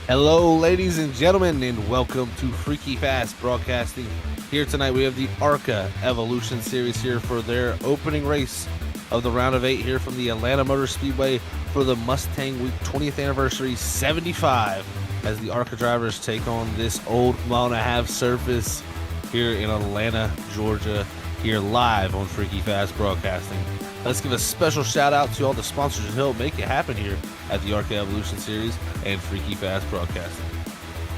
Hello, ladies and gentlemen, and welcome to Freaky Fast Broadcasting. Here tonight, we have the ARCA Evolution Series here for their opening race of the round of 8 here from the Atlanta Motor Speedway for the Mustang Week 20th Anniversary 75, as the ARCA drivers take on this old mile-and-a-half surface here in Atlanta, Georgia, here live on Freaky Fast Broadcasting. Let's give a special shout out to all the sponsors who help make it happen here at the ARCA Evolution Series and Freaky Fast Broadcasting.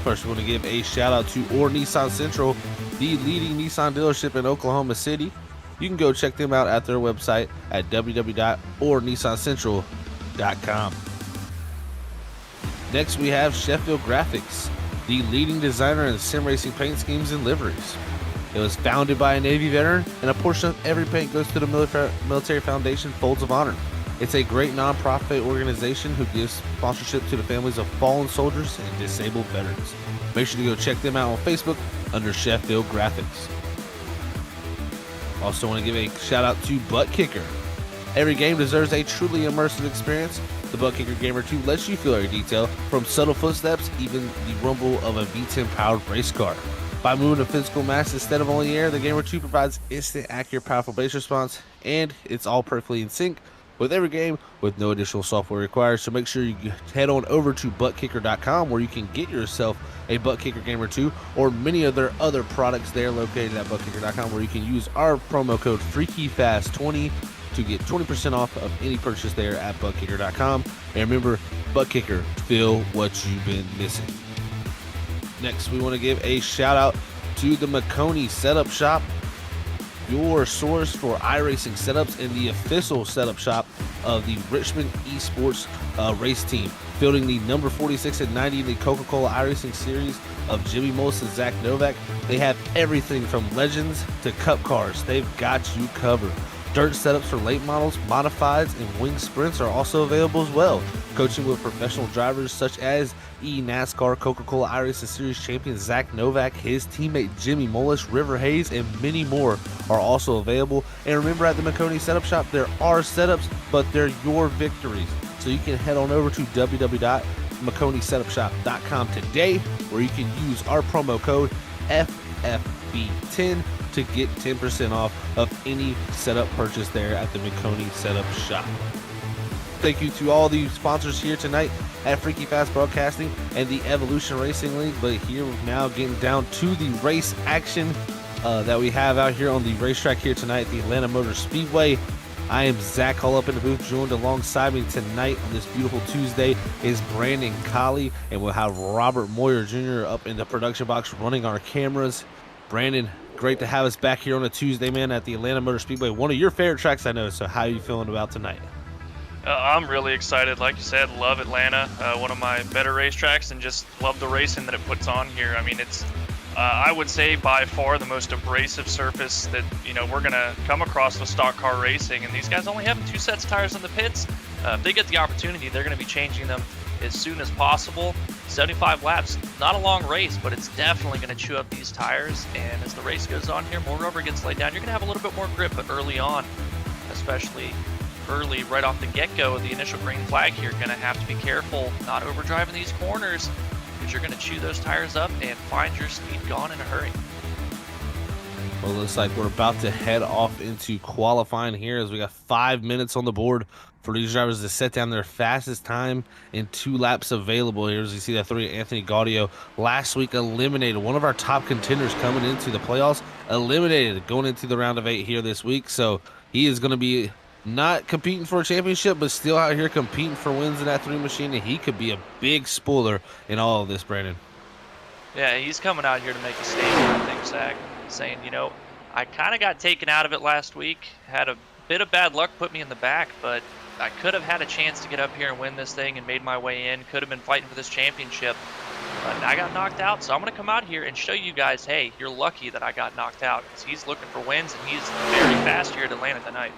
First, we want to give a shout out to Orr Nissan Central, the leading Nissan dealership in Oklahoma City. You can go check them out at their website at www.ornissancentral.com. Next, we have Sheffield Graphics, the leading designer in sim racing paint schemes and liveries. It was founded by a Navy veteran, and a portion of every paint goes to the Military Foundation Folds of Honor. It's a great nonprofit organization who gives sponsorship to the families of fallen soldiers and disabled veterans. Make sure to go check them out on Facebook under Sheffield Graphics. Also want to give a shout out to Butt Kicker. Every game deserves a truly immersive experience. The Butt Kicker Gamer 2 lets you feel every detail, from subtle footsteps, even the rumble of a V10 powered race car. By moving to physical mass instead of only air, the Gamer 2 provides instant, accurate, powerful base response, and it's all perfectly in sync with every game with no additional software required. So make sure you head on over to buttkicker.com, where you can get yourself a Butt Kicker Gamer 2 or many of their other products there located at buttkicker.com, where you can use our promo code FreakyFast20 to get 20% off of any purchase there at buttkicker.com. And remember, Butt Kicker, feel what you've been missing. Next, we want to give a shout out to the McConey Setup Shop, your source for iRacing setups and the official setup shop of the Richmond Esports race team, fielding the number 46 and 90 in the Coca-Cola iRacing series of Jimmy Mullis and Zach Novak. They have everything from legends to cup cars. They've got you covered. Dirt setups for late models, modifieds, and wing sprints are also available as well. Coaching with professional drivers such as NASCAR Coca-Cola iRacing Series champion Zach Novak, his teammate Jimmy Mullis, River Hayes, and many more are also available. And remember, at the McConey Setup Shop, there are setups, but they're your victories. So you can head on over to www.mcconeysetupshop.com today, where you can use our promo code FFB10 to get 10% off of any setup purchase there at the McConey Setup Shop. Thank you to all the sponsors here tonight at Freaky Fast Broadcasting and the Evolution Racing League. But here we're now getting down to the race action that we have out here on the racetrack here tonight at the Atlanta Motor Speedway. I am Zach Hull up in the booth. Joined alongside me tonight on this beautiful Tuesday is Brandon Colley, and we'll have Robert Moyer Jr. up in the production box running our cameras. Brandon, great to have us back here on a Tuesday, man, at the Atlanta Motor Speedway. One of your favorite tracks, I know. So how are you feeling about tonight? I'm really excited. Like you said, love Atlanta, one of my better racetracks, and just love the racing that it puts on here. I mean, it's, I would say, by far the most abrasive surface that, we're going to come across with stock car racing. And these guys only have 2 sets of tires in the pits. If they get the opportunity, they're going to be changing them as soon as possible. 75 laps, not a long race, but it's definitely going to chew up these tires. And as the race goes on here, more rubber gets laid down. You're going to have a little bit more grip, but early on, especially early, right off the get-go, the initial green flag here, going to have to be careful not overdriving these corners, because you're going to chew those tires up and find your speed gone in a hurry. Well, it looks like we're about to head off into qualifying here, as we got 5 minutes on the board for these drivers to set down their fastest time in 2 laps available here. As you see that 3, Anthony Gaudio, last week eliminated one of our top contenders coming into the playoffs, eliminated going into the round of 8 here this week. So he is going to be not competing for a championship, but still out here competing for wins in that 3 machine, and he could be a big spoiler in all of this, Brandon. Yeah, he's coming out here to make a statement, I think, Zach, saying, I kind of got taken out of it last week, had a bit of bad luck put me in the back, but I could have had a chance to get up here and win this thing and made my way in, could have been fighting for this championship, but I got knocked out. So I'm going to come out here and show you guys, hey, you're lucky that I got knocked out, because he's looking for wins, and he's very fast here at Atlanta tonight.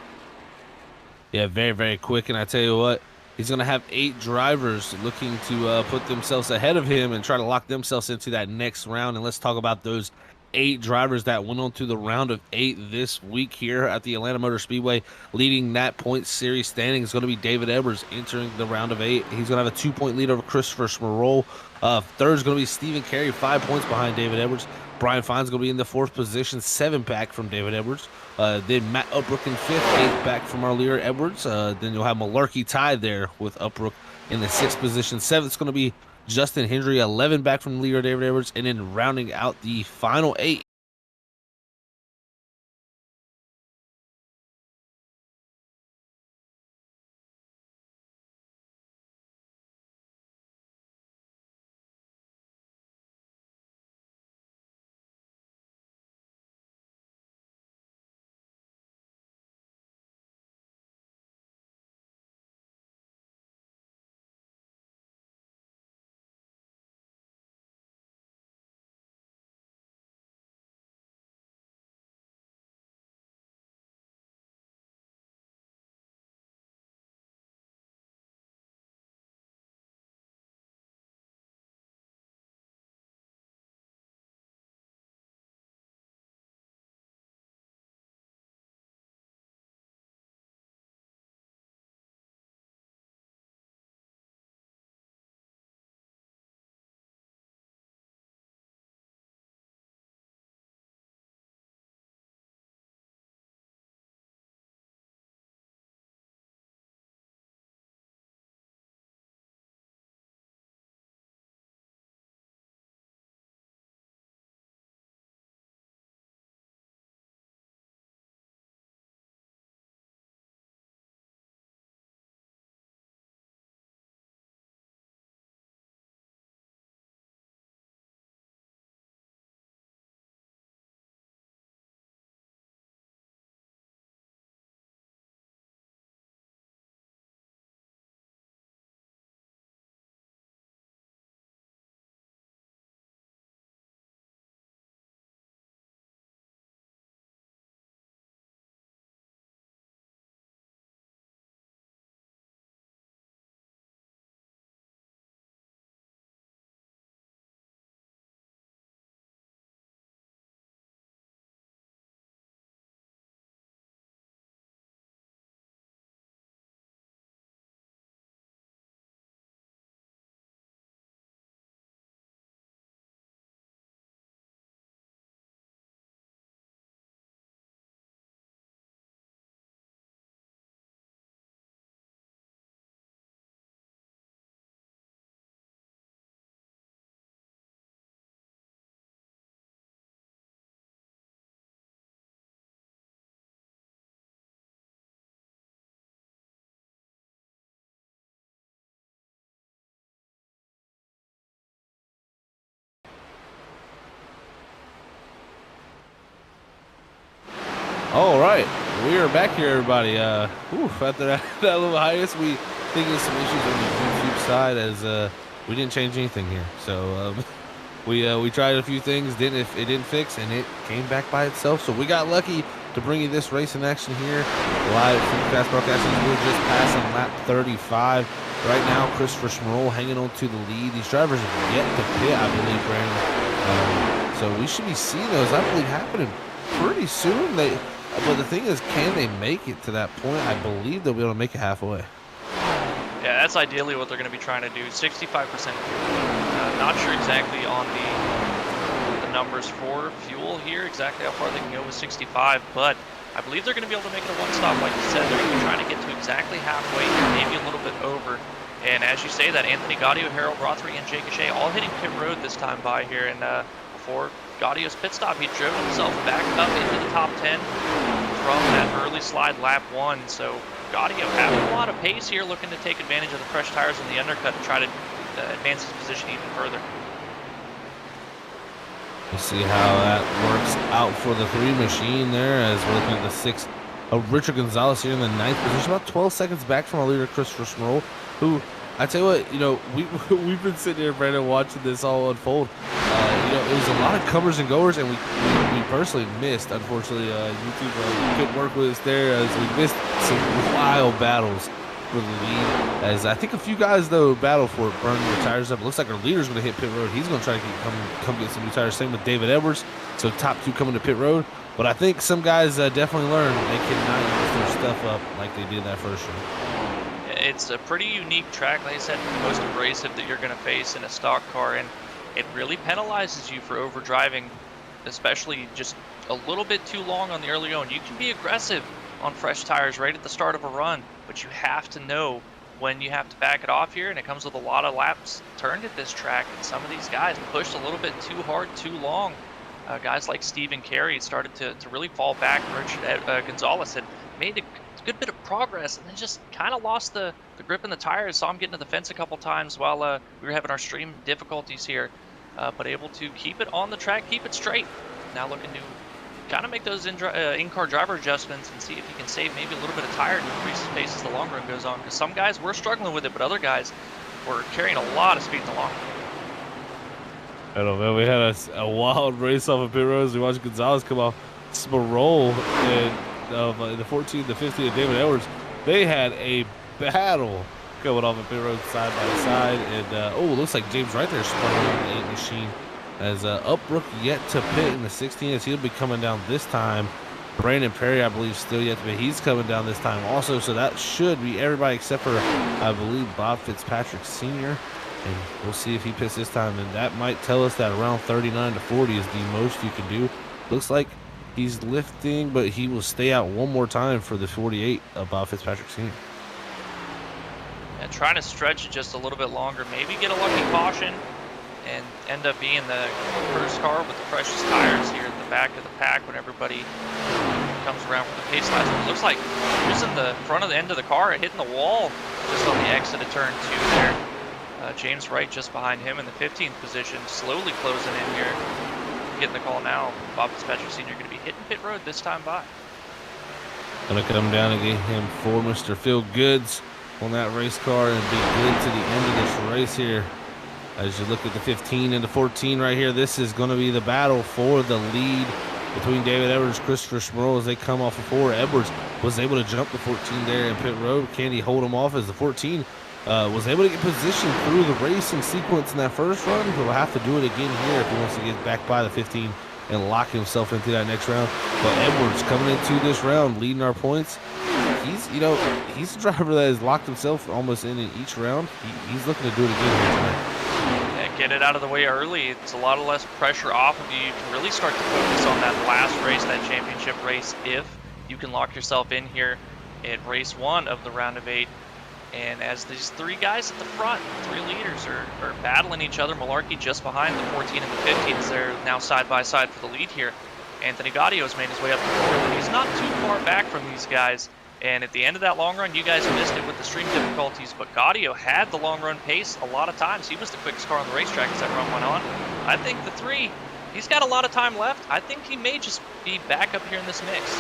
Yeah, very, very quick. And I tell you what, he's going to have 8 drivers looking to put themselves ahead of him and try to lock themselves into that next round. And let's talk about those 8 drivers that went on to the round of 8 this week here at the Atlanta Motor Speedway. Leading that point series standing is going to be David Edwards entering the round of 8. He's going to have a 2-point lead over Christopher Smerol. Third is going to be Stephen Carey, 5 points behind David Edwards. Brian Fine's going to be in the 4th position, 7 back from David Edwards. Then Matt Upbrook in 5th, 8 back from our leader Edwards. Then you'll have Malarkey tied there with Upbrook in the 6th position. 7th is going to be Justin Hendry, 11 back from leader David Edwards. And then rounding out the final 8. All right, we are back here, everybody. After that little hiatus, we think there's some issues on the YouTube side as we didn't change anything here. So we tried a few things, it didn't fix, and it came back by itself. So we got lucky to bring you this race in action here live from Fast Broadcasting. We're just passing lap 35 right now. Christopher Smerol hanging on to the lead. These drivers have yet to pit, I believe, Brandon. So we should be seeing those, I believe, happening pretty soon. But the thing is, can they make it to that point? I believe they'll be able to make it halfway. Yeah, that's ideally what they're going to be trying to do. 65% fuel. Not sure exactly on the numbers for fuel here, exactly how far they can go with 65, but I believe they're going to be able to make it a one-stop. Like you said, they're going to be trying to get to exactly halfway, maybe a little bit over. And as you say that, Anthony Gaudio, Harold Rothery, and Jake Gachet all hitting pit road this time by here. And before Gaudio's pit stop, he'd driven himself back up into the top 10 from that early slide lap 1. So Gaudio having a lot of pace here, looking to take advantage of the fresh tires in the undercut to try to advance his position even further. We'll see how that works out for the 3 machine there, as we're looking at the 6 of Richard Gonzalez here in the 9th position, about 12 seconds back from our leader, Christopher Smerol, who, I tell you what, we've been sitting here, Brandon, watching this all unfold. It was a lot of comers and goers, and we personally missed, unfortunately. YouTube couldn't work with us there, as we missed some wild battles for the lead. As I think a few guys, though, battle for it, burning their tires up. It looks like our leader's going to hit pit road. He's going to try to come get some new tires. Same with David Edwards. So top 2 coming to pit road. But I think some guys definitely learned they cannot use their stuff up like they did that first year. It's a pretty unique track, like I said, most abrasive that you're going to face in a stock car, and it really penalizes you for overdriving, especially just a little bit too long on the early going. You can be aggressive on fresh tires right at the start of a run, but you have to know when you have to back it off here, and it comes with a lot of laps turned at this track, and some of these guys pushed a little bit too hard, too long. Guys like Stephen Carey started to really fall back. Richard Gonzalez had made a good bit of progress and then just kind of lost the grip in the tires. Saw him getting to the fence a couple times while we were having our stream difficulties here, but able to keep it on the track, keep it straight. Now looking to kind of make those in-car driver adjustments and see if he can save maybe a little bit of tire to increase his pace as the long run goes on, because some guys were struggling with it, but other guys were carrying a lot of speed in the long run. I don't know, man. We had a wild race off of pit roads. We watched Gonzalez come off Sparrow in the 14, the 15 of David Edwards. They had a battle going off of pit road side by side. And, looks like James right there spun on the 8 machine. As Upbrook yet to pit in the 16, as he'll be coming down this time. Brandon Perry, I believe, still yet to pit. He's coming down this time also. So that should be everybody except for, I believe, Bob Fitzpatrick Sr., and we'll see if he pits this time, and that might tell us that around 39 to 40 is the most you can do. Looks like he's lifting, but he will stay out one more time for the 48 of Bob Fitzpatrick Sr. And trying to stretch it just a little bit longer, maybe get a lucky caution and end up being the first car with the freshest tires here at the back of the pack when everybody comes around for the pace last. It looks like just in the front of the end of the car, hitting the wall just on the exit of turn 2 there. James Wright just behind him in the 15th position, slowly closing in here. Getting the call now. Bob Fitzpatrick Sr. going to be hitting pit road this time by. Gonna come down and get him for Mr. Phil Goods on that race car and be good to the end of this race here. As you look at the 15 and the 14 right here, this is going to be the battle for the lead between David Edwards and Christopher Schmerl as they come off of 4. Edwards was able to jump the 14 there in pit road. Can he hold him off as the 14 was able to get positioned through the racing sequence in that first run? He'll have to do it again here if he wants to get back by the 15 and lock himself into that next round. But Edwards coming into this round, leading our points. He's a driver that has locked himself almost in each round. He's looking to do it again here tonight. Yeah, get it out of the way early. It's a lot of less pressure off of you. You can really start to focus on that last race, that championship race, if you can lock yourself in here at race 1 of the round of 8. And as these 3 guys at the front, 3 leaders are battling each other, Malarkey just behind the 14 and the 15 as they're now side by side for the lead here. Anthony Gaudio's made his way up the board, but he's not too far back from these guys. And at the end of that long run, you guys missed it with the stream difficulties, but Gaudio had the long run pace a lot of times. He was the quickest car on the racetrack as that run went on. I think the 3, he's got a lot of time left. I think he may just be back up here in this mix.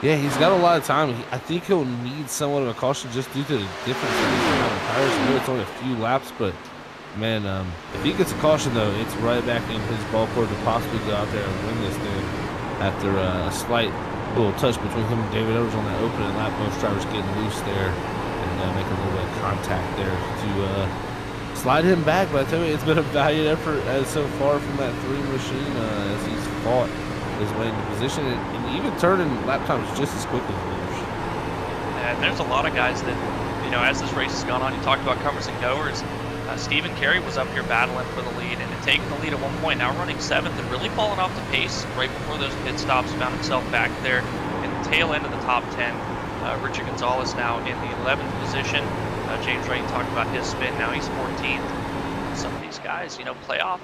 Yeah, he's got a lot of time. I think he'll need somewhat of a caution just due to the difference in the tires. I know it's only a few laps, but man, if he gets a caution though, it's right back in his ballpark to possibly go out there and win this thing after a slight little touch between him and David Edwards on that opening lap. Most drivers getting loose there and making a little bit of contact there to slide him back. But I tell you, it's been a valiant effort so far from that 3 machine as he's fought his way into position and even turning lap times just as quickly as leaders. And there's a lot of guys that, as this race has gone on, you talked about comers and goers. Stephen Carey was up here battling for the lead and had taken the lead at one point, now running 7th and really falling off the pace right before those pit stops. Found himself back there in the tail end of the top 10. Richard Gonzalez now in the 11th position. James Wright talked about his spin, now he's 14th. Some of these guys, playoff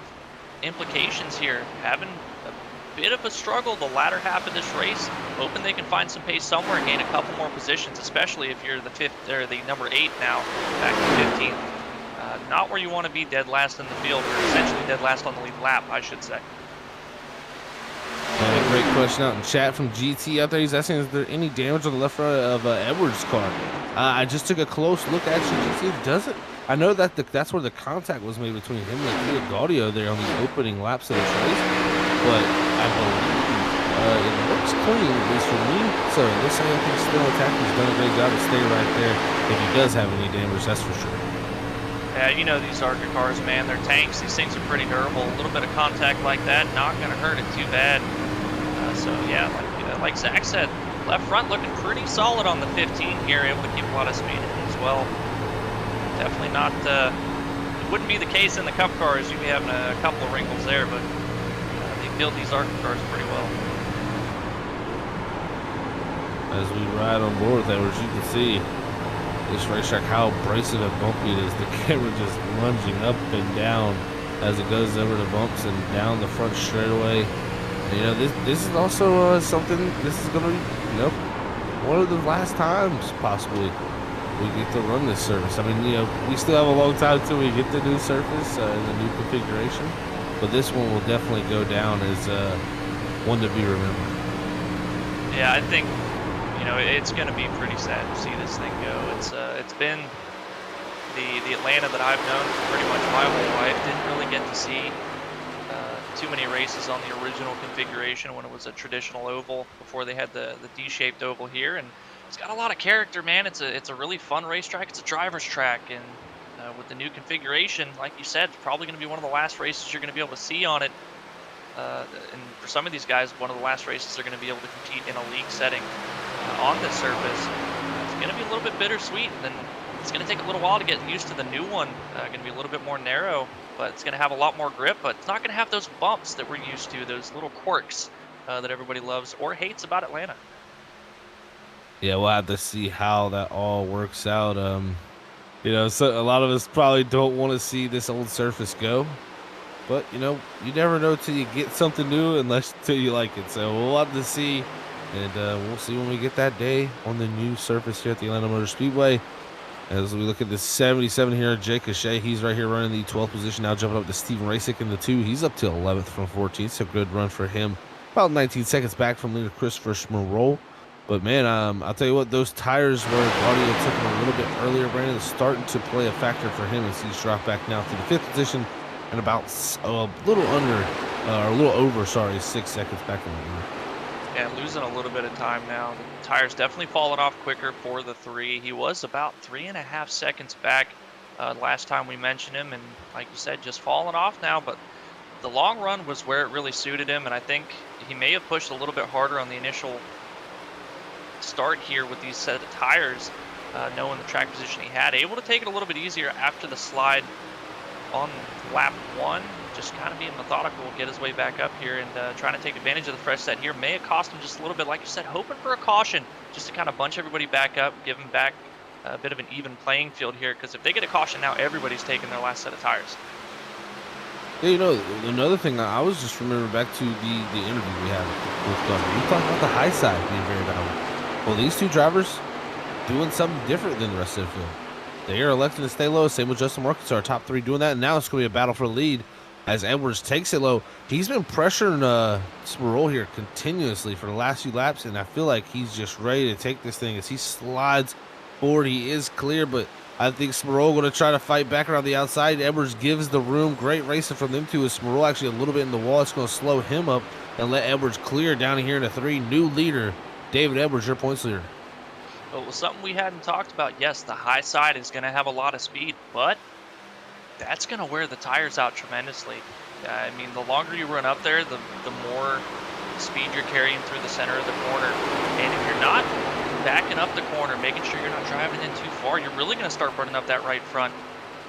implications here, having a bit of a struggle the latter half of this race, hoping they can find some pace somewhere and gain a couple more positions, especially if you're the 5th or the number 8 now, back to 15th. Not where you want to be, dead last in the field, or essentially dead last on the lead lap, I should say. And a great question out in chat from GT out there. He's asking, is there any damage on the left front of Edwards' car? I just took a close look. Actually, GT doesn't. I know that that's where the contact was made between him and Kia Gaudio there on the opening laps of this race. But I believe it looks clean, at least for me. So this AFP still attack. He's done a great job to stay right there. If he does have any damage, that's for sure. Yeah, you know these ARCA cars, man. They're tanks. These things are pretty durable. A little bit of contact like that, not going to hurt it too bad. So yeah, like Zach said, left front looking pretty solid on the 15 here, able to keep a lot of speed in it as well. Definitely not, it wouldn't be the case in the Cup cars. You'd be having a couple of wrinkles there, but they build these ARCA cars pretty well. As we ride on board with Edwards, you can see this racetrack, how abrasive and bumpy it is. The camera just lunging up and down as it goes over the bumps and down the front straightaway. You know, this is also something. This is going to be, you know, one of the last times possibly we get to run this surface. I mean, you know, we still have a long time till we get the new surface and the new configuration, but this one will definitely go down as one to be remembered. Yeah, I think, you know, it's going to be pretty sad to see this thing go. It's been the Atlanta that I've known for pretty much my whole life. Didn't really get to see too many races on the original configuration when it was a traditional oval before they had the D-shaped oval here, and it's got a lot of character, man. It's a really fun racetrack. It's a driver's track, and with the new configuration, like you said, it's probably going to be one of the last races you're going to be able to see on it. And for some of these guys, one of the last races they're going to be able to compete in a league setting on this surface. It's going to be a little bit bittersweet, and it's going to take a little while to get used to the new one. Going to be a little bit more narrow, but it's going to have a lot more grip, but it's not going to have those bumps that we're used to, those little quirks that everybody loves or hates about Atlanta. Yeah, we'll have to see how that all works out. You know, so a lot of us probably don't want to see this old surface go, but you know, you never know till you get something new till you like it. So we'll have to see, and we'll see when we get that day on the new surface here at the Atlanta Motor Speedway. As we look at the 77 here, Jake Cachet, he's right here running the 12th position now, jumping up to Steven Rasick in the 2. He's up to 11th from 14th, so good run for him. About 19 seconds back from leader Christopher Schmerol. But man, I'll tell you what, those tires where Guardia took him a little bit earlier, Brandon, is starting to play a factor for him as he's dropped back now to the 5th position and about a little over 6 seconds back from the leader. Yeah, losing a little bit of time now. The tires definitely falling off quicker for the 3. He was about 3.5 seconds back last time we mentioned him, and like you said, just falling off now. But the long run was where it really suited him, and I think he may have pushed a little bit harder on the initial start here with these set of tires, knowing the track position he had. Able to take it a little bit easier after the slide on lap 1. Just kind of being methodical, get his way back up here and trying to take advantage of the fresh set here. May have cost him just a little bit, like you said, hoping for a caution just to kind of bunch everybody back up, give him back a bit of an even playing field here, because if they get a caution now, everybody's taking their last set of tires. Yeah, you know, another thing I was just remembering back to the interview we had with Gunner. We talked about the high side being very valuable. Well, these two drivers doing something different than the rest of the field. They are electing to stay low. Same with Justin Marcus, our top 3 doing that, and now it's going to be a battle for the lead. As Edwards takes it low, he's been pressuring Smerol here continuously for the last few laps, and I feel like he's just ready to take this thing as he slides forward. He is clear, but I think Smerol going to try to fight back around the outside. Edwards gives the room. Great racing from them two. As Smerol actually a little bit in the wall, it's going to slow him up and let Edwards clear down here in the 3. New leader, David Edwards, your points leader. Well, it was something we hadn't talked about. Yes, the high side is going to have a lot of speed, but that's going to wear the tires out tremendously. I mean, the longer you run up there, the more speed you're carrying through the center of the corner. And if you're not backing up the corner, making sure you're not driving in too far, you're really going to start burning up that right front.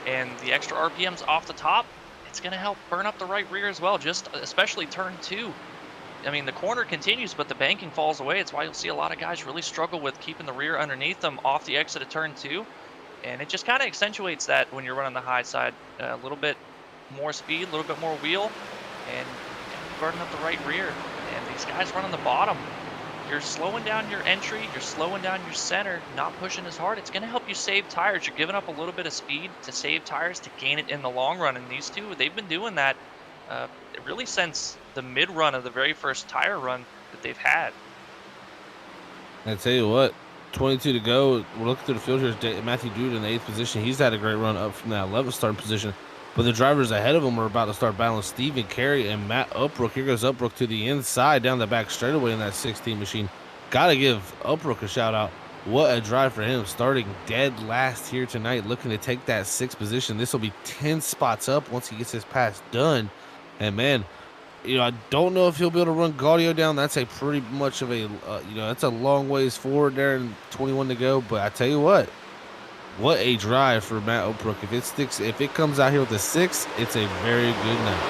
And the extra RPMs off the top, it's going to help burn up the right rear as well, just especially turn 2. I mean, the corner continues, but the banking falls away. It's why you'll see a lot of guys really struggle with keeping the rear underneath them off the exit of turn 2. And it just kind of accentuates that when you're running the high side. A little bit more speed, a little bit more wheel, and burning up the right rear. And these guys running the bottom, you're slowing down your entry, you're slowing down your center, not pushing as hard. It's going to help you save tires. You're giving up a little bit of speed to save tires to gain it in the long run. And these two, they've been doing that really since the mid-run of the very first tire run that they've had. I tell you what, 22 to go. We're looking through the field here. Matthew Dude in the 8th position. He's had a great run up from that 11th starting position. But the drivers ahead of him are about to start battling Stephen Carey and Matt Upbrook. Here goes Upbrook to the inside down the back straightaway in that 16 machine. Got to give Upbrook a shout out. What a drive for him, starting dead last here tonight, looking to take that 6th position. This will be 10 spots up once he gets his pass done. And man, I don't know if he'll be able to run Gaudio down. That's a pretty much of a, that's a long ways forward there and 21 to go. But I tell you what a drive for Matt Upbrook. If it comes out here with a 6, it's a very good night.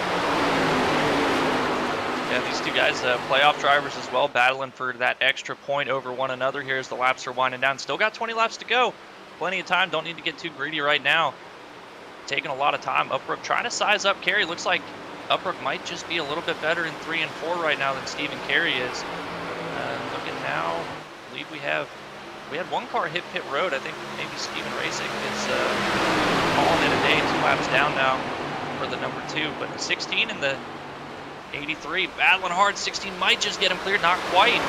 Yeah, these two guys, playoff drivers as well, battling for that extra point over one another here as the laps are winding down. Still got 20 laps to go. Plenty of time. Don't need to get too greedy right now. Taking a lot of time. Upbrook trying to size up Carey. Looks like Upbrook might just be a little bit better in 3 and 4 right now than Stephen Carey is. Looking now, I believe we had one car hit pit road. I think maybe Steven Racing is calling it a day, 2 laps down now for the number 2. But the 16 and the 83 battling hard. 16 might just get him cleared, not quite.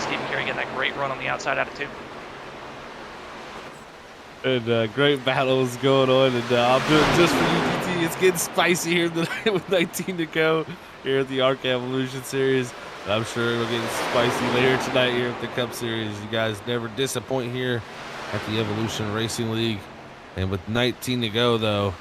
Stephen Carey getting that great run on the outside out of 2. And great battles going on, and I'm doing it just for UGT. It's getting spicy here tonight with 19 to go here at the ARC Evolution Series. And I'm sure it'll get spicy later tonight here at the Cup Series. You guys never disappoint here at the Evolution Racing League. And with 19 to go, though,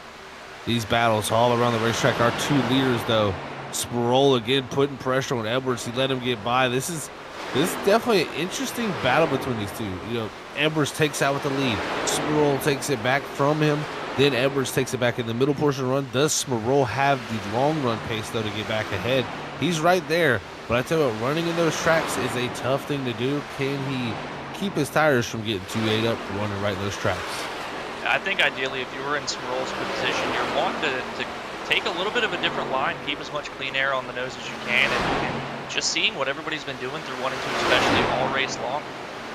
these battles all around the racetrack. Our 2 leaders, though, Sproul again putting pressure on Edwards. He let him get by. This is definitely an interesting battle between these two. Edwards takes out with the lead. Sproul takes it back from him. Then Edwards takes it back in the middle portion of the run. Does Sproul have the long run pace, though, to get back ahead? He's right there. But I tell you what, running in those tracks is a tough thing to do. Can he keep his tires from getting too ate up running right in those tracks? I think ideally, if you were in Sproul's position, you're wanting to take a little bit of a different line, keep as much clean air on the nose as you can, and just seeing what everybody's been doing through 1 and 2, especially all race long.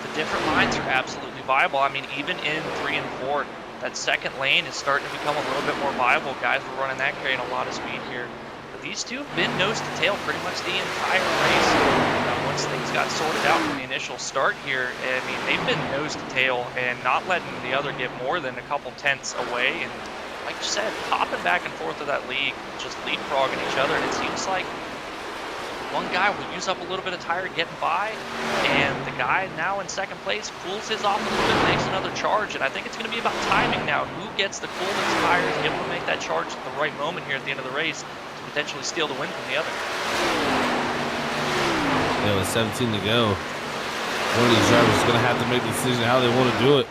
The different lines are absolutely viable. I mean, even in 3 and 4, that second lane is starting to become a little bit more viable. Guys were running that, carrying a lot of speed here. But these two have been nose to tail pretty much the entire race. Once things got sorted out from the initial start here, I mean, they've been nose to tail and not letting the other get more than a couple tenths away. And like you said, hopping back and forth of that league, just leapfrogging each other. And it seems like one guy will use up a little bit of tire getting by, and the guy now in second place cools his off a little bit, makes another charge. And I think it's going to be about timing now. Who gets the coolest tires, able to make that charge at the right moment here at the end of the race to potentially steal the win from the other. Yeah, with 17 to go, one of these drivers is going to have to make a decision how they want to do it.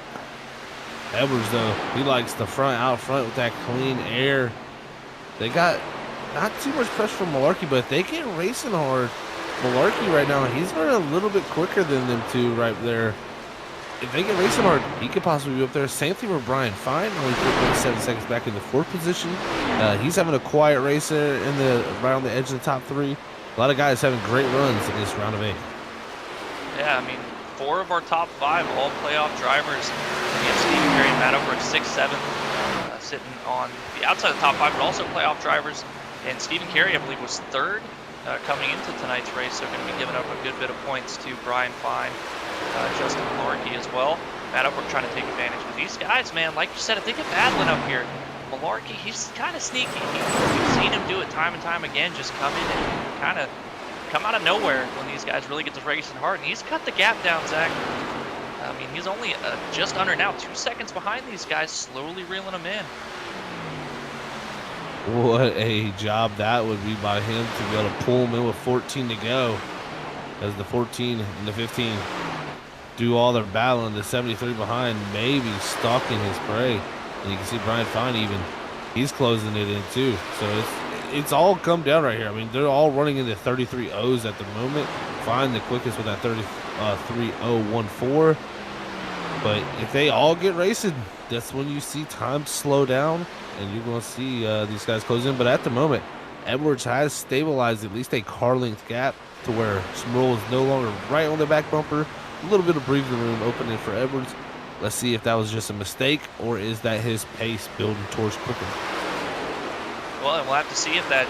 Edwards, though, he likes the front out front with that clean air. They got not too much pressure from Malarkey, but if they get racing hard, Malarkey right now, he's running a little bit quicker than them two right there. If they get racing hard, he could possibly be up there. Same thing with Brian Fine, only 4.7 seconds back in the 4th position. He's having a quiet race there right on the edge of the top 3. A lot of guys having great runs in this round of 8. Yeah, I mean, 4 of our top 5 all playoff drivers. We have Stephen Carey and Matt Upbrook 6th, 7th, sitting on the outside of the top 5, but also playoff drivers. And Stephen Carey, I believe, was 3rd coming into tonight's race, so going to be giving up a good bit of points to Brian Fine, Justin Malarkey as well. Matt Upbrook trying to take advantage. But these guys, man, like you said, if they get battling up here, Malarkey, he's kind of sneaky. We've seen him do it time and time again, just come in and kind of come out of nowhere when these guys really get to racing hard. And he's cut the gap down, Zach. I mean, he's only just under now 2 seconds behind these guys, slowly reeling them in. What a job that would be by him to be able to pull him in with 14 to go. As the 14 and the 15 do all their battling, the 73 behind maybe stalking his prey. And you can see Brian Fine even, he's closing it in too. So it's all come down right here. I mean, they're all running in the 33.0s at the moment. Fine the quickest with that 33.014. But if they all get racing, that's when you see time slow down and you're going to see these guys close in. But at the moment, Edwards has stabilized at least a car length gap to where Sproul is no longer right on the back bumper. A little bit of breathing room opening for Edwards. Let's see if that was just a mistake or is that his pace building towards quicker. Well, we'll have to see if that,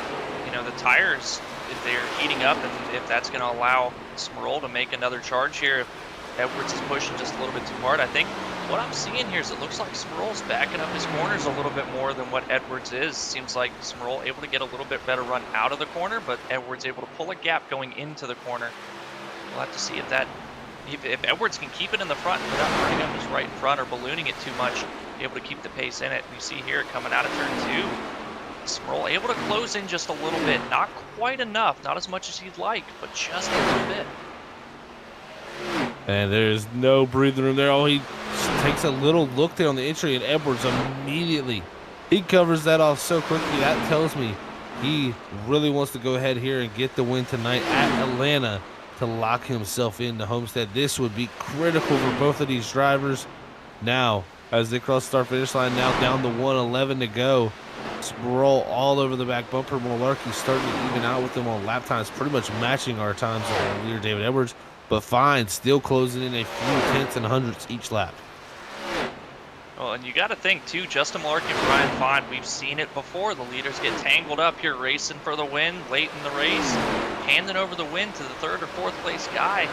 the tires, if they're heating up and if that's going to allow Sproul to make another charge here. If Edwards is pushing just a little bit too hard, I think what I'm seeing here is it looks like Smirol's backing up his corners a little bit more than what Edwards is. Seems like Smirol able to get a little bit better run out of the corner, but Edwards able to pull a gap going into the corner. We'll have to see if that, if Edwards can keep it in the front without burning up his right front or ballooning it too much, be able to keep the pace in it. You see here coming out of turn 2, Smirol able to close in just a little bit, not quite enough, not as much as he'd like, but just a little bit. And there's no breathing room there. Oh, he takes a little look there on the entry, and Edwards immediately, he covers that off so quickly. That tells me he really wants to go ahead here and get the win tonight at Atlanta to lock himself into Homestead. This would be critical for both of these drivers. Now, as they cross the start finish line, now down to 1:11 to go. Smirol all over the back bumper. Malarkey starting to even out with them on lap times, pretty much matching our times of our leader David Edwards. But fine, still closing in a few tenths and hundredths each lap. Well, and you got to think too, Justin Malarkey and Brian Fine, we've seen it before. The leaders get tangled up here racing for the win late in the race, handing over the win to the 3rd or 4th place guy.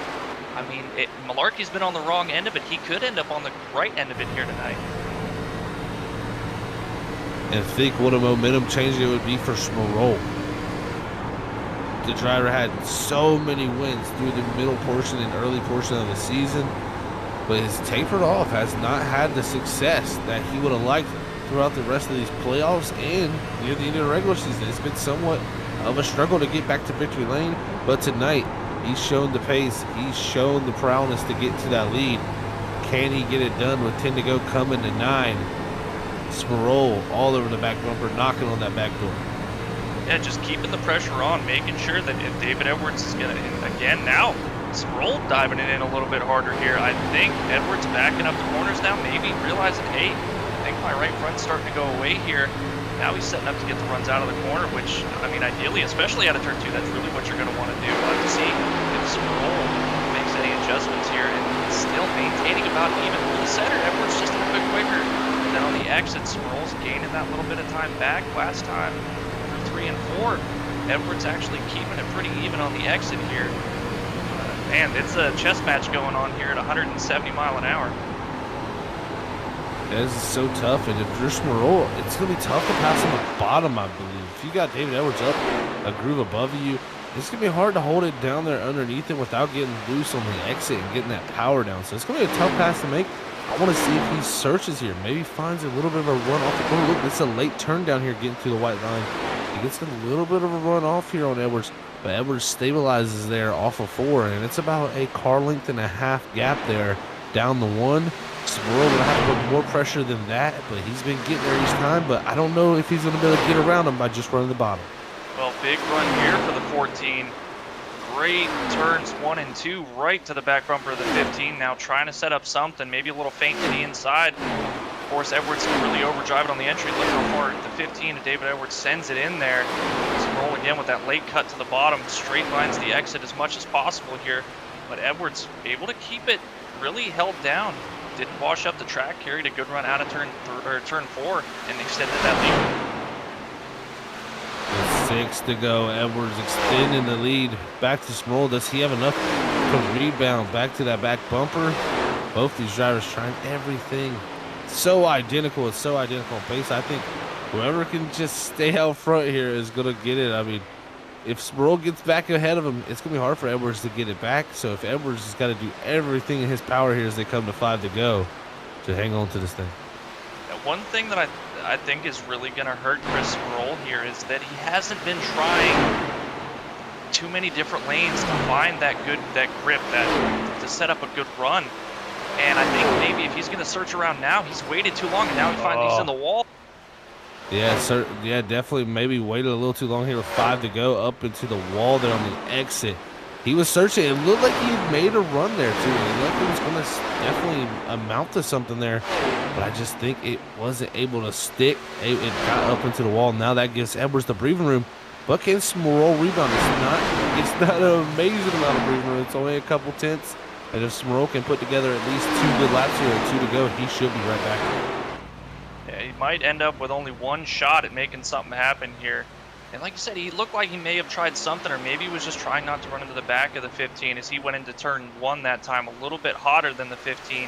I mean, Malarkey's been on the wrong end of it. He could end up on the right end of it here tonight. And think what a momentum change it would be for Smirol. The driver had so many wins through the middle portion and early portion of the season, but his tapered off has not had the success that he would have liked throughout the rest of these playoffs and near the end of the regular season. It's been somewhat of a struggle to get back to victory lane, but tonight he's shown the pace, he's shown the prowess to get to that lead. Can he get it done with 10 to go coming to 9? Smirol all over the back bumper, knocking on that back door. Yeah, just keeping the pressure on, making sure that if David Edwards is going to, again now, Smirol diving it in a little bit harder here. I think Edwards backing up the corners now, maybe realizing, hey, I think my right front's starting to go away here. Now he's setting up to get the runs out of the corner, which, I mean, ideally, especially out of turn 2, that's really what you're going to want to do. We'll have to see if Smirol makes any adjustments here and still maintaining about even for the center. Edwards just a little bit quicker. And then on the exit, Smirol's gaining that little bit of time back. Last time, through 3 and 4, Edwards actually keeping it pretty even on the exit here. Man, it's a chess match going on here at 170 mile an hour. This is so tough, and if you're Smirol, it's going to be tough to pass on the bottom, I believe. If you got David Edwards up a groove above you, it's going to be hard to hold it down there underneath it without getting loose on the exit and getting that power down. So it's going to be a tough pass to make. I want to see if he searches here. Maybe finds a little bit of a run off the corner. Look, this is a late turn down here getting through the white line. He gets a little bit of a run off here on Edwards, but Edwards stabilizes there off of 4, and it's about a car length and a half gap there down the 1. Smirol will have to put more pressure than that, but he's been getting there each time, but I don't know if he's going to be able to get around him by just running the bottom. Well, big run here for the 14. Great turns 1 and 2 right to the back bumper of the 15. Now trying to set up something, maybe a little feint to the inside. Of course, Edwards can really overdrive it on the entry. Look how far the 15 to David Edwards sends it in there. Smirol again with that late cut to the bottom. Straight lines the exit as much as possible here. But Edwards able to keep it really held down. Didn't wash up the track, carried a good run out of turn 4 and extended that lead. 6 to go. Edwards extending the lead back to Smirol. Does he have enough to rebound back to that back bumper? Both these drivers trying everything. So identical. It's so identical in pace. I think whoever can just stay out front here is going to get it. I mean, if Smirol gets back ahead of him, it's going to be hard for Edwards to get it back. So if Edwards has got to do everything in his power here as they come to 5 to go to hang on to this thing. One thing that I think is really going to hurt Chris Smirol here is that he hasn't been trying too many different lanes to find that grip, to set up a good run. And I think maybe if he's going to search around now, he's waited too long, and now he finds he's in the wall. Yeah, sir. Yeah, definitely. Maybe waited a little too long here with 5 to go up into the wall there on the exit. He was searching. It looked like he made a run there too. It looked like he was going to definitely amount to something there, but I just think it wasn't able to stick. It got up into the wall. Now that gives Edwards the breathing room. But can Smirol rebound? It's not an amazing amount of breathing room. It's only a couple tenths. And if Smirol can put together at least 2 good laps here and 2 to go, he should be right back. Yeah, he might end up with only 1 shot at making something happen here. And like you said, he looked like he may have tried something, or maybe he was just trying not to run into the back of the 15 as he went into turn 1 that time, a little bit hotter than the 15.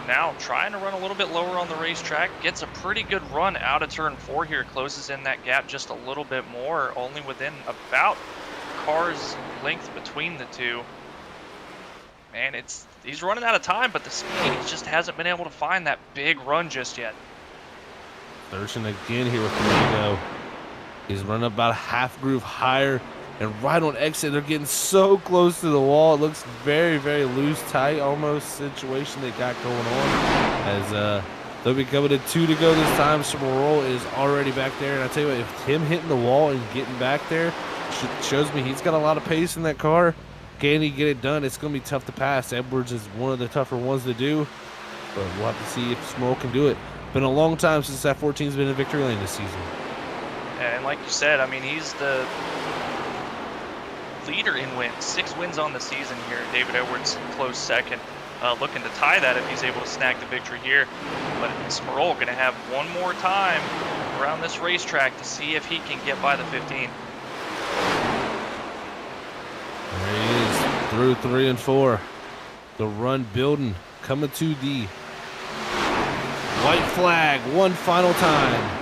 now trying to run a little bit lower on the racetrack. Gets a pretty good run out of turn 4 here. Closes in that gap just a little bit more, only within about car's length between the two. Man, he's running out of time, but the speed, he just hasn't been able to find that big run just yet. Searching again here with Domingo. He's running about a half groove higher, and right on exit, they're getting so close to the wall. It looks very, very loose, tight, almost situation they got going on. As they'll be coming to 2 to go this time. Smirol is already back there, and I tell you what, if him hitting the wall and getting back there shows me he's got a lot of pace in that car. Can he get it done? It's going to be tough to pass. Edwards is one of the tougher ones to do, but we'll have to see if Smirol can do it. Been a long time since that 14's been in victory lane this season. And like you said, I mean, he's the leader in wins. 6 wins on the season here. David Edwards close second. Looking to tie that if he's able to snag the victory here. But Smirol going to have one more time around this racetrack to see if he can get by the 15. There he is, through 3 and 4. The run building, coming to the white flag one final time.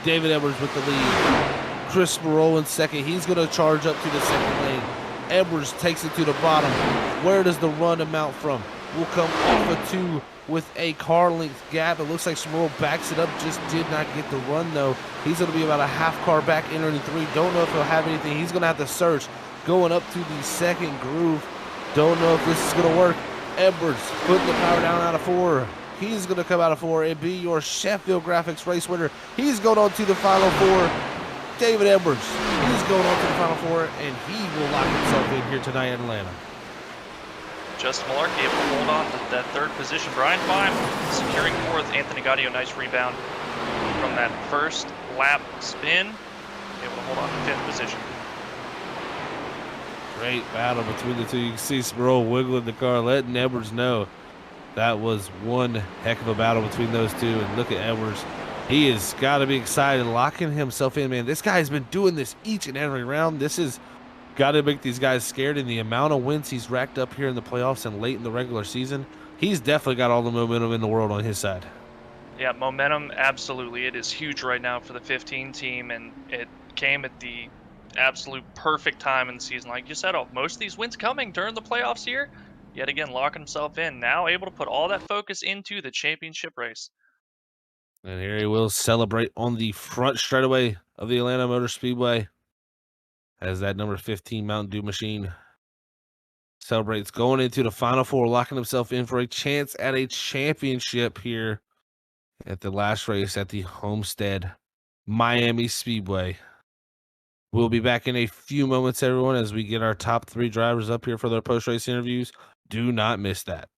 David Edwards with the lead. Chris Smirol in second. He's going to charge up to the second lane. Edwards takes it to the bottom. Where does the run amount from? Will come off of 2 with a car length gap. It looks like Smirol backs it up. Just did not get the run, though. He's going to be about a half car back entering 3. Don't know if he'll have anything. He's going to have to search. Going up to the second groove. Don't know if this is going to work. Edwards putting the power down out of 4. He's going to come out of 4 and be your Sheffield Graphics race winner. He's going on to the final 4. David Edwards, he's going on to the final 4, and he will lock himself in here tonight in Atlanta. Justin Malarkey able to hold on to that 3rd position. Brian Fine securing 4th. Anthony Gaudio, nice rebound from that first lap spin. Able to hold on to 5th position. Great battle between the two. You can see Smirol wiggling the car, letting Edwards know that was one heck of a battle between those two. And look at Edwards. He has got to be excited, locking himself in, man. This guy's been doing this each and every round. This has got to make these guys scared. And the amount of wins he's racked up here in the playoffs and late in the regular season, he's definitely got all the momentum in the world on his side. Yeah, momentum, absolutely. It is huge right now for the 15 team, and it came at the absolute perfect time in the season. Like you said, most of these wins coming during the playoffs here. Yet again, locking himself in. Now able to put all that focus into the championship race. And here he will celebrate on the front straightaway of the Atlanta Motor Speedway as that number 15 Mountain Dew machine celebrates going into the Final 4, locking himself in for a chance at a championship here at the last race at the Homestead Miami Speedway. We'll be back in a few moments, everyone, as we get our top 3 drivers up here for their post-race interviews. Do not miss that.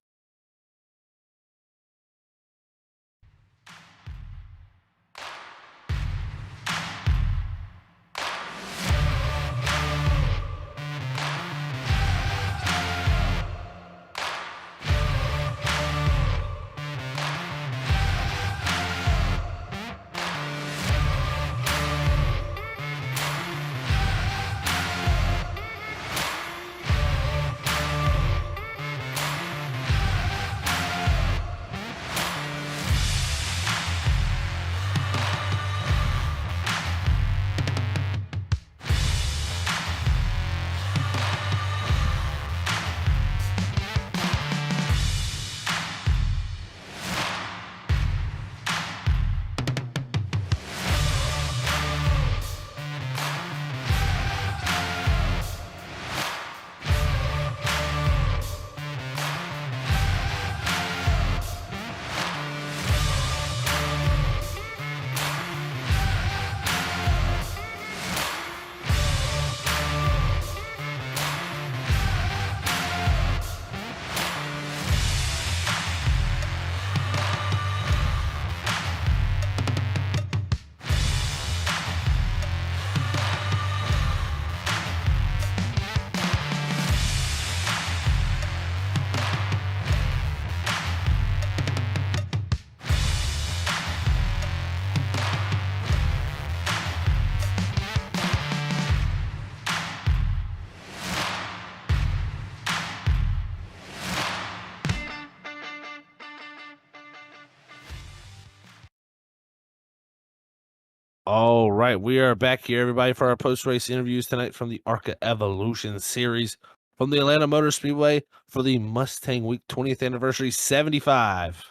All right, we are back here, everybody, for our post-race interviews tonight from the ARCA Evolution Series from the Atlanta Motor Speedway for the Mustang Week 20th Anniversary 75.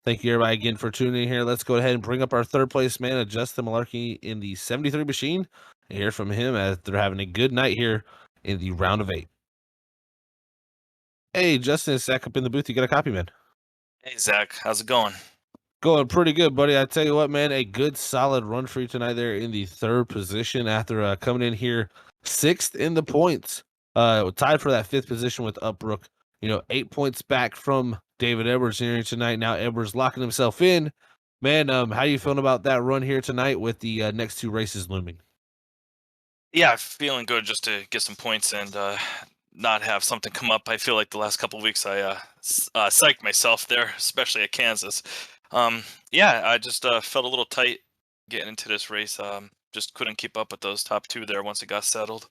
Thank you, everybody, again for tuning in here. Let's go ahead and bring up our third place man, Justin Malarkey, in the 73 machine, and hear from him as they're having a good night here in the round of 8. Hey, Justin, it's Zach up in the booth. You got a copy, man? Hey, Zach. How's it going? Going pretty good, buddy. I tell you what, man, a good solid run for you tonight there in the third position after coming in here 6th in the points. Tied for that 5th position with Upbrook. 8 points back from David Edwards here tonight. Now Edwards locking himself in. Man, how you feeling about that run here tonight with the next 2 races looming? Yeah, feeling good just to get some points and not have something come up. I feel like the last couple of weeks I psyched myself there, especially at Kansas. Yeah, I just felt a little tight getting into this race. Just couldn't keep up with those top 2 there once it got settled.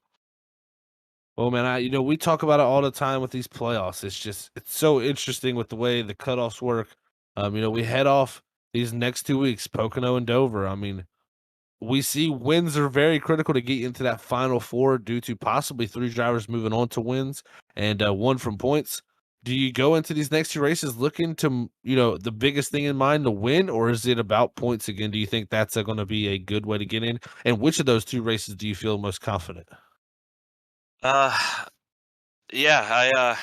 Well, man, we talk about it all the time with these playoffs. It's so interesting with the way the cutoffs work. We head off these next 2 weeks, Pocono and Dover. I mean, we see wins are very critical to get into that final 4 due to possibly 3 drivers moving on to wins and 1 from points. Do you go into these next 2 races looking to, the biggest thing in mind to win, or is it about points again? Do you think that's going to be a good way to get in? And which of those 2 races do you feel most confident? Uh, yeah,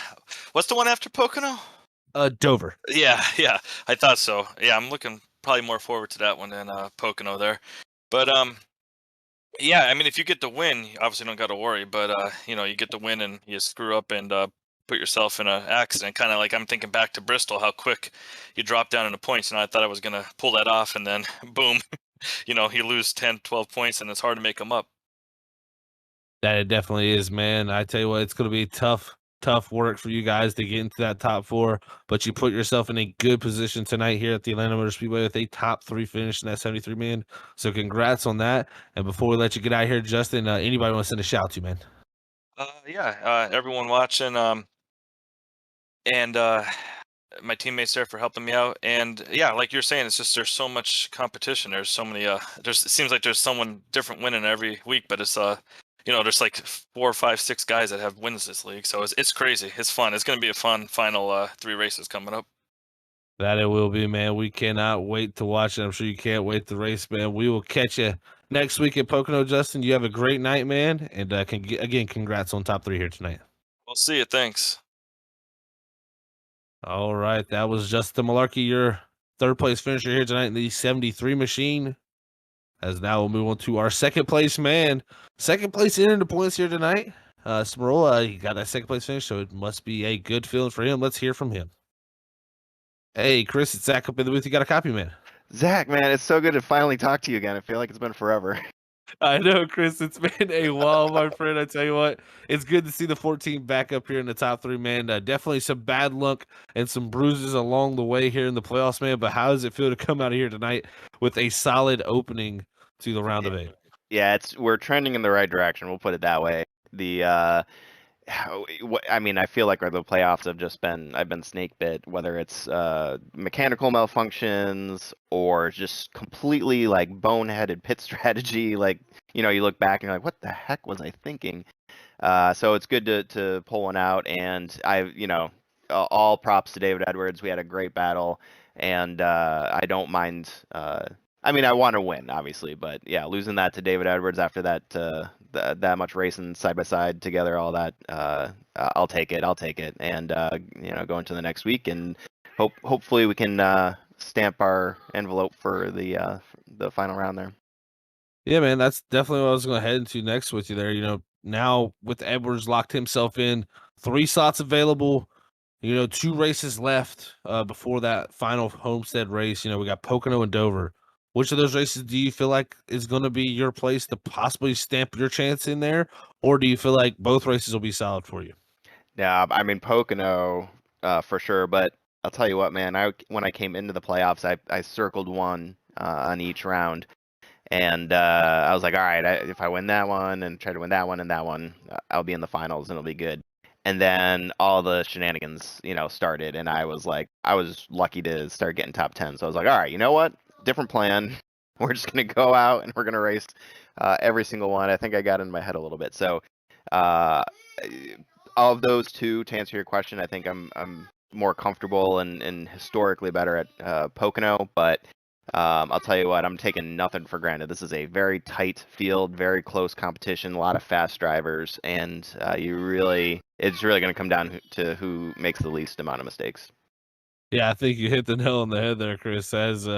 what's the one after Pocono? Dover. Yeah, I thought so. Yeah, I'm looking probably more forward to that one than Pocono there. But yeah, I mean, if you get the win, you obviously don't got to worry. But you get the win and you screw up and put yourself in an accident. Kind of like I'm thinking back to Bristol, how quick you drop down in the points, and I thought I was gonna pull that off, and then boom, you lose 10, 12 points, and it's hard to make them up. That it definitely is, man. I tell you what, it's going to be tough work for you guys to get into that top 4, but you put yourself in a good position tonight here at the Atlanta Motor Speedway with a top 3 finish in that 73 man. So congrats on that. And before we let you get out of here, Justin, anybody want to send a shout to, man? Yeah, everyone watching, and my teammates there for helping me out. And yeah, like you're saying, it's just there's so much competition. There's so many. It seems like there's someone different winning every week, but it's there's like 4, 5, 6 guys that have wins this league. So it's crazy. It's fun. It's going to be a fun final 3 races coming up. That it will be, man. We cannot wait to watch it. I'm sure you can't wait to race, man. We will catch you next week at Pocono, Justin. You have a great night, man. And again, congrats on top 3 here tonight. We'll see you. Thanks. All right. That was Justin Malarkey, your third place finisher here tonight in the 73 machine. As now we'll move on to our second place man. Second place in the points here tonight. Smarola, he got that second place finish, so it must be a good feeling for him. Let's hear from him. Hey, Chris, it's Zach up in the booth. You got a copy, man? Zach, man, it's so good to finally talk to you again. I feel like it's been forever. I know, Chris. It's been a while, my friend. I tell you what, it's good to see the 14 back up here in the top 3, man. Definitely some bad luck and some bruises along the way here in the playoffs, man. But how does it feel to come out of here tonight with a solid opening to the round of 8? Yeah, we're trending in the right direction. We'll put it that way. I mean, I feel like the playoffs have just I've been snake bit, whether it's mechanical malfunctions or just completely like boneheaded pit strategy. Like, you look back and you're like, what the heck was I thinking? So it's good to pull one out, and all props to David Edwards. We had a great battle, and I don't mind. I mean, I want to win, obviously, but yeah, losing that to David Edwards after that that much racing side by side together, all that, I'll take it. And go into the next week, and hopefully we can stamp our envelope for the final round there. Yeah, man, that's definitely what I was going to head into next with you there. Now with Edwards locked himself in, 3 slots available. 2 races left before that final Homestead race. We got Pocono and Dover. Which of those races do you feel like is going to be your place to possibly stamp your chance in there? Or do you feel like both races will be solid for you? Yeah, I mean, Pocono for sure. But I'll tell you what, man, when I came into the playoffs, I circled 1 on each round. And I was like, all right, if I win that one and try to win that one and that one, I'll be in the finals and it'll be good. And then all the shenanigans, started. And I was lucky to start getting top 10. So I was like, all right, you know what? Different plan. we're just gonna go out and we're gonna race every single one. I think I got in my head a little bit. So of those two, to answer your question, I think I'm more comfortable and historically better at Pocono, but I'll tell you what, I'm taking nothing for granted. This is a very tight field, very close competition, a lot of fast drivers, and it's really going to come down to who makes the least amount of mistakes. Yeah, I think you hit the nail on the head there, Chris. As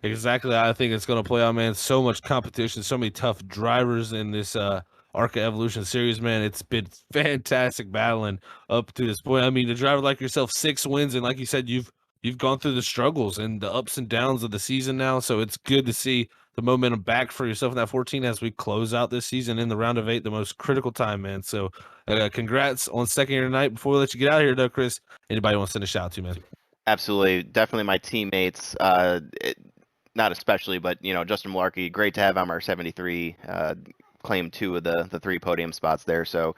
exactly how I think it's going to play out, man. So much competition, so many tough drivers in this ARCA Evolution series, man. It's been fantastic battling up to this point. I mean, a driver like yourself, 6 wins, and like you said, you've gone through the struggles and the ups and downs of the season now. So it's good to see the momentum back for yourself in that 14 as we close out this season in the round of 8, the most critical time, man. So congrats on second year tonight. Before we let you get out of here, though, Chris, anybody want to send a shout out to, man? Absolutely, definitely my teammates. Not especially, but Justin Malarkey, great to have him. Our 73 claimed 2 of the 3 podium spots there. So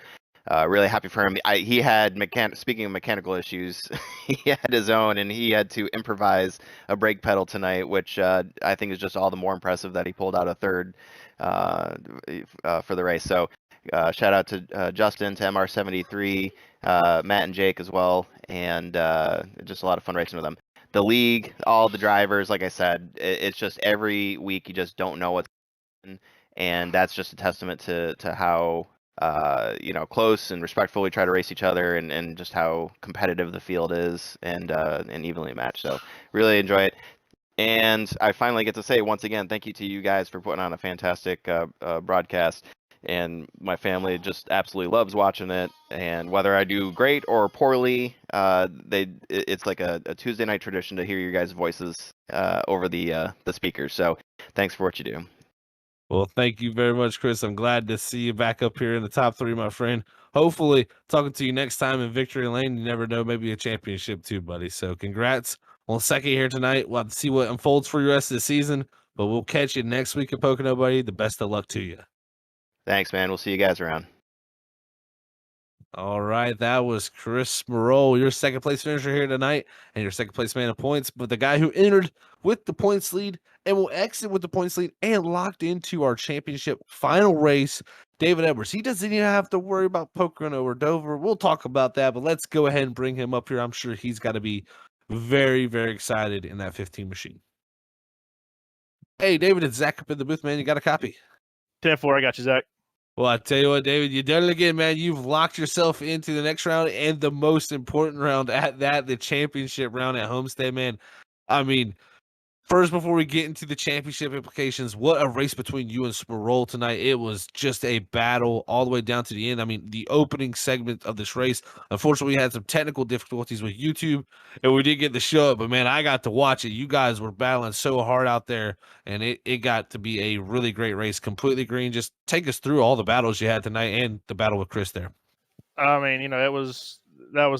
really happy for him. He had speaking of mechanical issues, he had his own, and he had to improvise a brake pedal tonight, which I think is just all the more impressive that he pulled out a third for the race. So shout out to Justin, to MR73, Matt and Jake as well, and just a lot of fun racing with them. The league, all the drivers, like I said, it's just every week you just don't know what's going on, and that's just a testament to how close and respectful we try to race each other, and just how competitive the field is, and evenly matched. So really enjoy it. And I finally get to say once again, thank you to you guys for putting on a fantastic broadcast. And my family just absolutely loves watching it. And whether I do great or poorly, it's like a Tuesday night tradition to hear your guys' voices over the speakers. So thanks for what you do. Well, thank you very much, Chris. I'm glad to see you back up here in the top 3, my friend. Hopefully, talking to you next time in Victory Lane. You never know, maybe a championship too, buddy. So congrats on second here tonight. We'll have to see what unfolds for your rest of the season, but we'll catch you next week at Pocono, buddy. The best of luck to you. Thanks, man. We'll see you guys around. All right, that was Chris Smerol, your second place finisher here tonight, and your second place man of points, but the guy who entered with the points lead and will exit with the points lead and locked into our championship final race, David Edwards. He doesn't even have to worry about Pocono or Dover. We'll talk about that, but let's go ahead and bring him up here. I'm sure he's got to be very, very excited in that 15 machine. Hey, David, it's Zach up in the booth, man. You got a copy? 10-4, I got you, Zach. Well, I tell you what, David, you done it again, man. You've locked yourself into the next round and the most important round at that, the championship round at Homestead, man. I mean, first, before we get into the championship implications, what a race between you and Smerol tonight. It was just a battle all the way down to the end. I mean, the opening segment of this race, unfortunately, we had some technical difficulties with YouTube, and we didn't get the show up, but, man, I got to watch it. You guys were battling so hard out there, and it got to be a really great race. Completely green. Just take us through all the battles you had tonight and the battle with Chris there. I mean, that was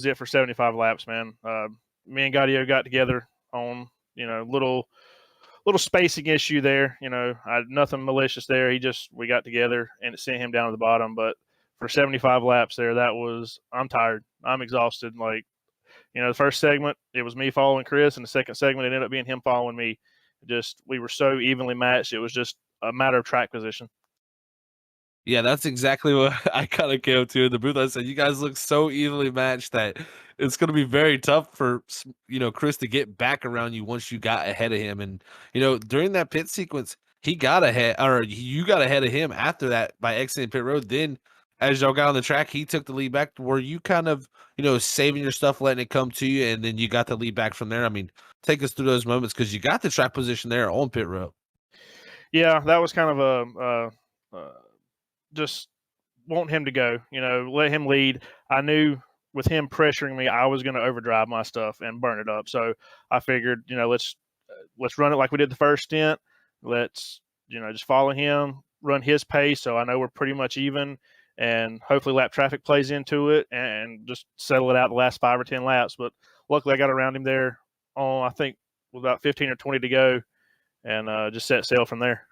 it for 75 laps, man. Me and Gaudio got together on, little spacing issue there. Nothing malicious there. We got together and it sent him down to the bottom. But for 75 laps there, I'm tired. I'm exhausted. The first segment, it was me following Chris, and the second segment, it ended up being him following me. We were so evenly matched. It was just a matter of track position. Yeah, that's exactly what I kind of came to in the booth. I said, you guys look so evenly matched that it's going to be very tough for, Chris to get back around you once you got ahead of him. And, during that pit sequence, he got ahead, or you got ahead of him after that by exiting pit road. Then as y'all got on the track, he took the lead back. Were you kind of, saving your stuff, letting it come to you, and then you got the lead back from there? I mean, take us through those moments, because you got the track position there on pit road. Yeah, that was kind of just want him to go, let him lead. I knew with him pressuring me, I was going to overdrive my stuff and burn it up. So I figured, let's run it like we did the first stint. Let's, just follow him, run his pace. So I know we're pretty much even, and hopefully lap traffic plays into it and just settle it out the last 5 or 10 laps. But luckily I got around him there on, I think, with about 15 or 20 to go, and just set sail from there.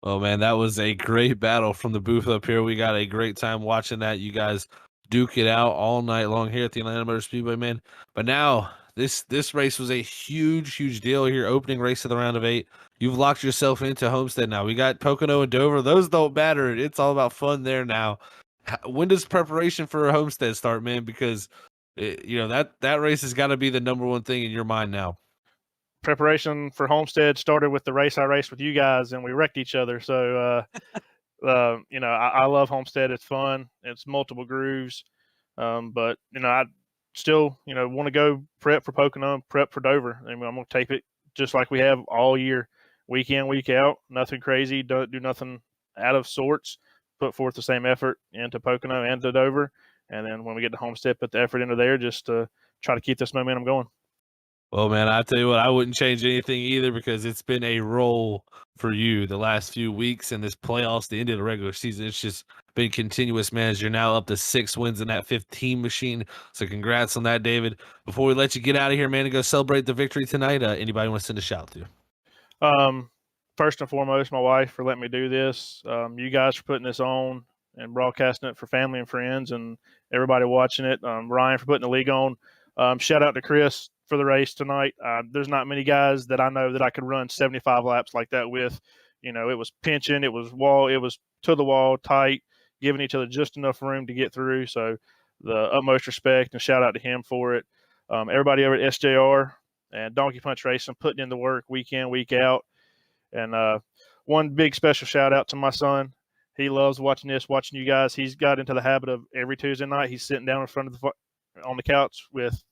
Oh, man, that was a great battle from the booth up here. We got a great time watching that. You guys duke it out all night long here at the Atlanta Motor Speedway, man. But now This race was a huge deal here. Opening race of the round of 8. You've locked yourself into Homestead now. We got Pocono and Dover. Those don't matter. It's all about fun there now. When does preparation for Homestead start, man? Because that race has got to be the number one thing in your mind now. Preparation for Homestead started with the race I raced with you guys, and we wrecked each other. So, I love Homestead. It's fun. It's multiple grooves. But I still, want to go prep for Pocono, prep for Dover. I mean, I'm going to tape it just like we have all year, week in, week out. Nothing crazy. Don't do nothing out of sorts. Put forth the same effort into Pocono and to Dover. And then when we get to Homestead, put the effort into there just to try to keep this momentum going. Well, man, I tell you what, I wouldn't change anything either because it's been a roll for you the last few weeks and this playoffs, the end of the regular season. It's just been continuous, man, as you're now up to 6 wins in that 15 machine. So congrats on that, David. Before we let you get out of here, man, and go celebrate the victory tonight, anybody want to send a shout to? First and foremost, my wife for letting me do this. You guys for putting this on and broadcasting it for family and friends and everybody watching it. Ryan for putting the league on. Shout out to Chris for the race tonight. There's not many guys that I know that I could run 75 laps like that with. It was pinching, it was to the wall, tight, giving each other just enough room to get through. So the utmost respect and shout out to him for it. Everybody over at SJR and Donkey Punch Racing putting in the work week in, week out. And one big special shout out to my son. He loves watching you guys. He's got into the habit of every Tuesday night he's sitting down in front of on the couch with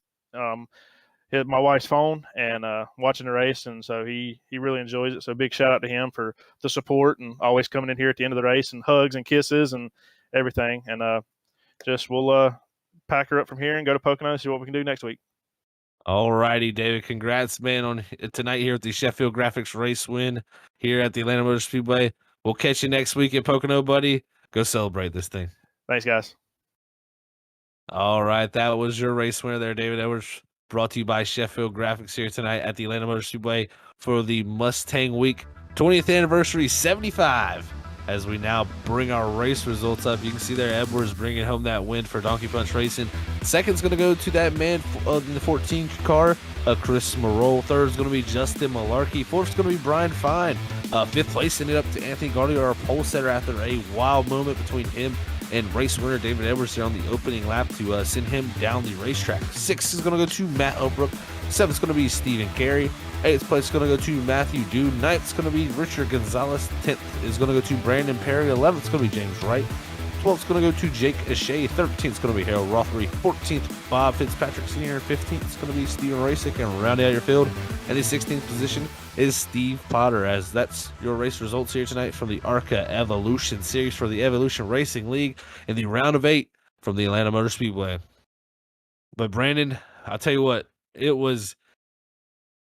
my wife's phone and watching the race, and so he really enjoys it. So big shout out to him for the support and always coming in here at the end of the race and hugs and kisses and everything. And we'll pack her up from here and go to Pocono and see what we can do next week. All righty, David. Congrats, man, on tonight here at the Sheffield Graphics race win here at the Atlanta Motor Speedway. We'll catch you next week at Pocono, buddy. Go celebrate this thing. Thanks, guys. All right, that was your race winner there, David Edwards. Brought to you by Sheffield Graphics here tonight at the Atlanta Motor Speedway for the Mustang Week 20th Anniversary 75. As we now bring our race results up, you can see there Edwards bringing home that win for Donkey Punch Racing. Second's going to go to that man in the 14 car, Chris Morrow. Third's going to be Justin Malarkey. Fourth's going to be Brian Fine. Fifth place ended up to Anthony Gaudier, our pole setter, after a wild moment between him and race winner David Edwards here on the opening lap to send him down the racetrack. Sixth is going to go to Matt O'Brook. Seventh is going to be Stephen Carey. Eighth place is going to go to Matthew Dew. Ninth is going to be Richard Gonzalez. 10th is going to go to Brandon Perry. 11th is going to be James Wright. 12th is going to go to Jake Ashay. 13th is going to be Harold Rothery. 14th, Bob Fitzpatrick Sr. 15th is going to be Steven Rasick. And rounding out your field, and the 16th position is Steve Potter. As that's your race results here tonight from the ARCA Evolution Series for the Evolution Racing League in the round of 8 from the Atlanta Motor Speedway. But Brandon, I'll tell you what, it was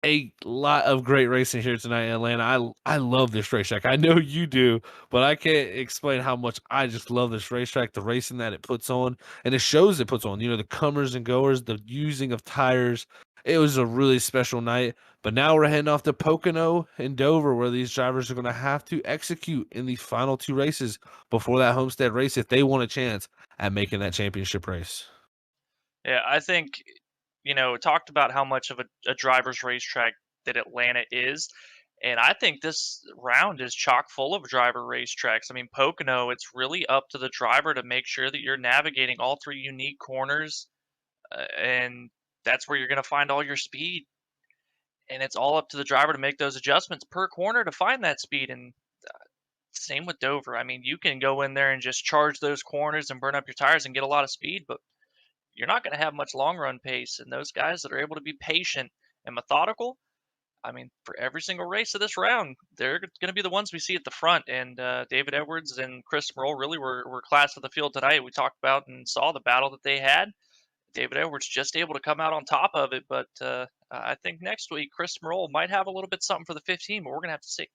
a lot of great racing here tonight in Atlanta. I love this racetrack. I know you do, but I can't explain how much I just love this racetrack, the racing that it puts on, and the shows it puts on. The comers and goers, the using of tires. It was a really special night. But now we're heading off to Pocono and Dover, where these drivers are going to have to execute in the final 2 races before that Homestead race if they want a chance at making that championship race. Yeah, I think talked about how much of a driver's racetrack that Atlanta is. And I think this round is chock full of driver racetracks. I mean, Pocono, it's really up to the driver to make sure that you're navigating all 3 unique corners. And that's where you're going to find all your speed. And it's all up to the driver to make those adjustments per corner to find that speed. And same with Dover. I mean, you can go in there and just charge those corners and burn up your tires and get a lot of speed, but you're not going to have much long run pace. And those guys that are able to be patient and methodical, I mean, for every single race of this round, they're going to be the ones we see at the front. And David Edwards and Chris Morrow really were class of the field tonight. We talked about and saw the battle that they had. David Edwards just able to come out on top of it. But I think next week, Chris Morrow might have a little bit something for the 15, but we're going to have to see.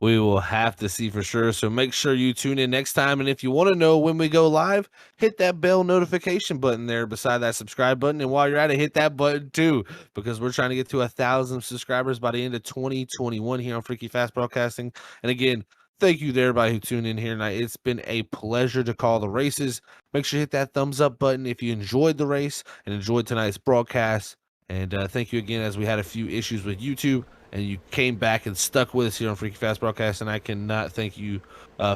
We will have to see for sure. So make sure you tune in next time. And if you want to know when we go live, hit that bell notification button there beside that subscribe button. And while you're at it, hit that button too, because we're trying to get to 1,000 subscribers by the end of 2021 here on Freaky Fast Broadcasting. And again, thank you to everybody who tuned in here tonight. It's been a pleasure to call the races. Make sure you hit that thumbs up button if you enjoyed the race and enjoyed tonight's broadcast. And thank you again, as we had a few issues with YouTube, and you came back and stuck with us here on Freaky Fast Broadcast. And I cannot thank you,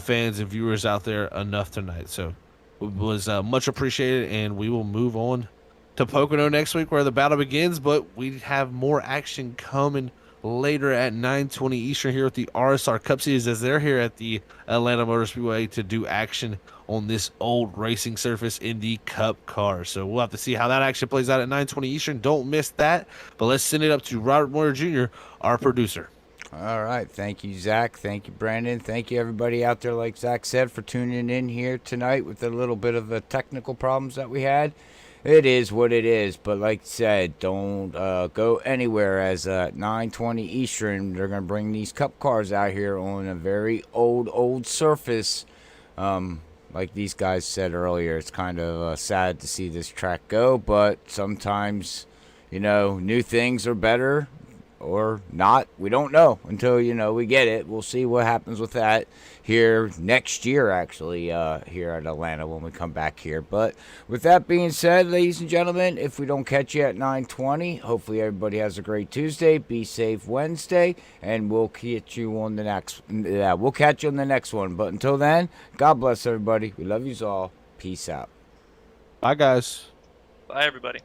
fans and viewers out there, enough tonight. So it was much appreciated, and we will move on to Pocono next week, where the battle begins. But we have more action coming later at 9:20 Eastern here with the RSR Cup Series, as they're here at the Atlanta Motor Speedway to do action on this old racing surface in the Cup car. So we'll have to see how that action plays out at 9:20 Eastern. Don't miss that. But let's send it up to Robert Moyer Jr., our producer. All right. Thank you, Zach. Thank you, Brandon. Thank you, everybody out there, like Zach said, for tuning in here tonight with a little bit of the technical problems that we had. It is what it is, but like I said, don't go anywhere, as 9:20 Eastern, they're going to bring these Cup cars out here on a very old surface. Like these guys said earlier, it's kind of sad to see this track go, but sometimes, new things are better or not. We don't know until, we get it. We'll see what happens with that here next year, actually, here at Atlanta when we come back here. But with that being said, ladies and gentlemen, if we don't catch you at 9:20, hopefully everybody has a great Tuesday. Be safe Wednesday, and we'll catch you on the next. We'll catch you on the next one. But until then, God bless everybody. We love you all. Peace out. Bye, guys. Bye, everybody.